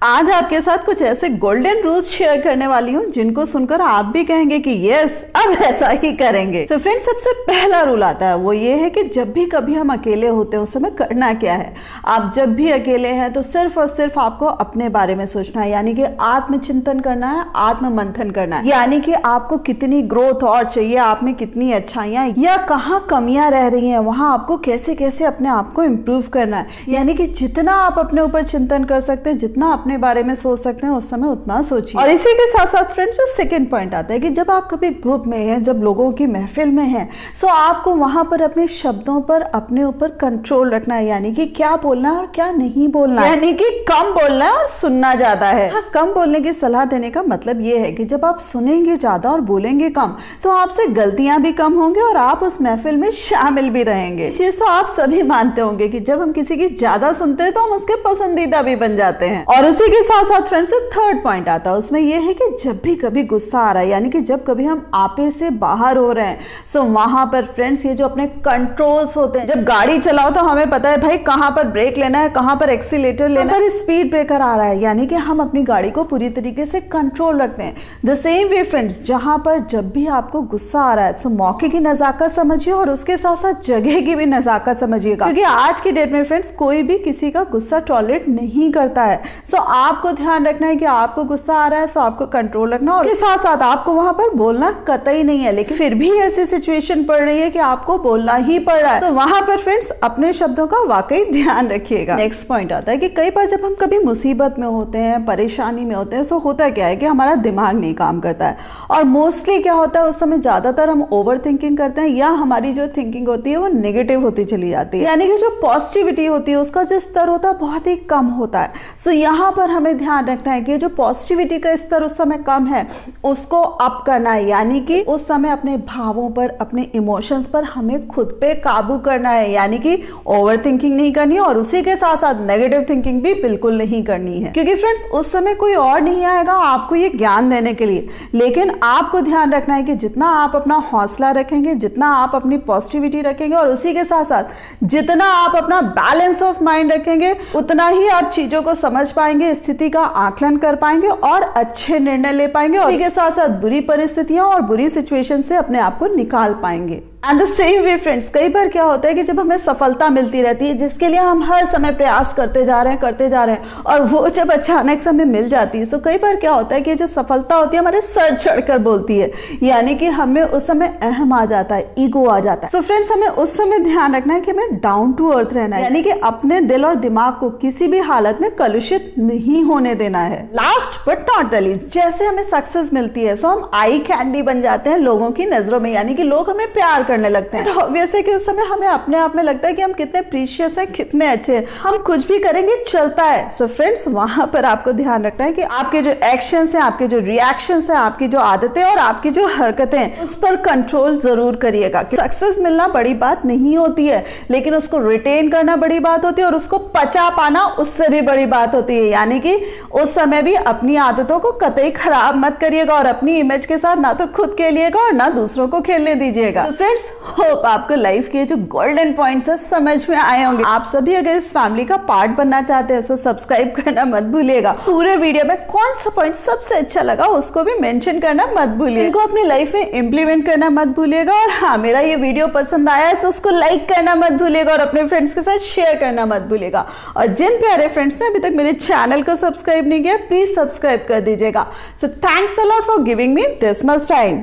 आज आपके साथ कुछ ऐसे गोल्डन रूल्स शेयर करने वाली हूँ जिनको सुनकर आप भी कहेंगे कि यस अब ऐसा ही करेंगे। तो फ्रेंड्स, सबसे पहला रूल आता है वो ये है कि जब भी कभी हम अकेले होते हैं उस समय करना क्या है। आप जब भी अकेले हैं तो सिर्फ और सिर्फ आपको अपने बारे में सोचना है, यानी कि आत्मचिंतन करना है, आत्म मंथन करना है, यानी कि आपको कितनी ग्रोथ और चाहिए, आप में कितनी अच्छाइयां या कहाँ कमियां रह रही हैं, वहां आपको कैसे कैसे अपने आप को इम्प्रूव करना है। यानी कि जितना आप अपने ऊपर चिंतन कर सकते हैं, जितना अपने बारे में सोच सकते हैं उस समय उतना सोचिए। और इसी के साथ साथ फ्रेंड्स, जो सेकंड पॉइंट आता है कि जब आप कभी ग्रुप में हैं, जब लोगों की महफिल में हैं, सो आपको वहां पर अपने शब्दों पर अपने ऊपर कंट्रोल रखना है, यानी कि क्या बोलना है और क्या नहीं बोलना है, यानी कि कम बोलना है और सुनना ज्यादा है। हाँ, कम बोलने की सलाह देने का मतलब ये है कि जब आप सुनेंगे ज्यादा और बोलेंगे कम तो आपसे गलतियां भी कम होंगी और आप उस महफिल में शामिल भी रहेंगे। चीज तो आप सभी मानते होंगे कि जब हम किसी की ज्यादा सुनते हैं तो हम उसके पसंदीदा भी बन जाते हैं। और उसी के साथ साथ फ्रेंड्स, जो थर्ड पॉइंट आता है उसमें यह है कि जब भी कभी गुस्सा आ रहा है, यानी कि जब कभी हम आपे से बाहर हो रहे हैं, सो वहां पर फ्रेंड्स ये जो अपने कंट्रोल्स होते हैं, जब गाड़ी चलाओ तो हमें पता है भाई कहां पर ब्रेक लेना है, कहां पर एक्सीलेटर लेना है, स्पीड ब्रेकर आ रहा है, यानी कि हम अपनी गाड़ी को पूरी तरीके से कंट्रोल रखते हैं। द सेम वे फ्रेंड्स, जहां पर जब भी आपको गुस्सा आ रहा है सो मौके की नजाकत समझिए और उसके साथ साथ जगह की भी नजाकत समझिएगा, क्योंकि आज की डेट में फ्रेंड्स कोई भी किसी का गुस्सा टॉलरेट नहीं करता है। सो आपको ध्यान रखना है कि आपको गुस्सा आ रहा है, सो आपको कंट्रोल रखना, और उसके साथ साथ आपको वहां पर बोलना कतई नहीं है, लेकिन फिर भी ऐसी सिचुएशन पड़ रही है कि आपको बोलना ही पड़ रहा है, तो वहां पर फ्रेंड्स अपने शब्दों का वाकई ध्यान रखिएगा। नेक्स्ट पॉइंट आता है कि कई बार जब हम कभी मुसीबत में होते हैं, परेशानी में होते हैं, सो होता क्या है कि हमारा दिमाग नहीं काम करता है, और मोस्टली क्या होता है उस समय ज्यादातर हम ओवर थिंकिंग करते हैं, या हमारी जो थिंकिंग होती है वो नेगेटिव होती चली जाती है, यानी कि जो पॉजिटिविटी होती है उसका जो स्तर होता है बहुत ही कम होता है। सो यहाँ पर हमें ध्यान रखना है कि जो पॉजिटिविटी का स्तर उस समय कम है उसको अप करना है, यानी कि उस समय अपने भावों पर, अपने इमोशंस पर हमें खुद पे काबू करना है, यानी कि ओवर थिंकिंग नहीं करनी है और उसी के साथ साथ नेगेटिव थिंकिंग भी बिल्कुल नहीं करनी है, क्योंकि फ्रेंड्स उस समय कोई और नहीं आएगा आपको ये ज्ञान देने के लिए। लेकिन आपको ध्यान रखना है कि जितना आप अपना हौसला रखेंगे, जितना आप अपनी पॉजिटिविटी रखेंगे और उसी के साथ साथ जितना आप अपना बैलेंस ऑफ माइंड रखेंगे, उतना ही आप चीजों को समझ पाएंगे, स्थिति का आकलन कर पाएंगे और अच्छे निर्णय ले पाएंगे, और इसी के साथ साथ बुरी परिस्थितियों और बुरी सिचुएशन से अपने आप को निकाल पाएंगे। And the same way friends, कई बार क्या होता है कि जब हमें सफलता मिलती रहती है जिसके लिए हम हर समय प्रयास करते जा रहे हैं और वो जब अचानक से हमें मिल जाती है, तो कई बार क्या होता है कि जो सफलता होती है हमारे सर चढ़कर बोलती है, यानी कि हमें उस समय अहम आ जाता है, ईगो आ जाता है। सो फ्रेंड्स, हमें उस समय ध्यान रखना है कि हमें डाउन टू अर्थ रहना है, यानी कि अपने दिल और दिमाग को किसी भी हालत में कलुषित नहीं होने देना है। Last but not the least, जैसे हमें सक्सेस मिलती है सो हम आई कैंडी बन जाते हैं लोगों की नजरों में, यानी कि लोग हमें प्यार करने लगते हैं। ऑब्वियस है कि उस समय हमें अपने आप में लगता है कि हम कितने प्रीशियस हैं, कितने अच्छे हैं, हम कुछ भी करेंगे चलता है। सो फ्रेंड्स, वहां पर आपको ध्यान रखना है कि आपके जो एक्शंस हैं, आपके जो रिएक्शंस हैं, आपकी जो आदतें और आपकी जो हरकतें हैं उस पर कंट्रोल जरूर करिएगा। सक्सेस मिलना बड़ी बात नहीं होती है, लेकिन उसको रिटेन करना बड़ी बात होती है और उसको पचा पाना उससे भी बड़ी बात होती है, यानी कि उस समय भी अपनी आदतों को कतई खराब मत करिएगा और अपनी इमेज के साथ ना तो खुद खेलिएगा और ना दूसरों को खेलने दीजिएगा। तो फ्रेंड्स, होप आपको लाइफ के जो गोल्डन पॉइंट्स है समझ में आए होंगे। आप सभी अगर इस फैमिली का पार्ट बनना चाहते हैं तो सब्सक्राइब करना मत भूलिएगा। पूरे वीडियो में कौन सा पॉइंट सबसे अच्छा लगा उसको भी मेंशन करना मत भूलिएगा, इनको अपनी लाइफ में इंप्लीमेंट करना मत भूलिएगा। और हाँ, मेरा ये वीडियो पसंद आया है तो उसको लाइक करना मत भूलिएगा और अपने फ्रेंड्स के साथ शेयर करना मत भूलिएगा। और जिन प्यारे फ्रेंड्स ने अभी तक मेरे चैनल को सब्सक्राइब नहीं किया, प्लीज सब्सक्राइब कर दीजिएगा। So thanks a lot for giving me this much time.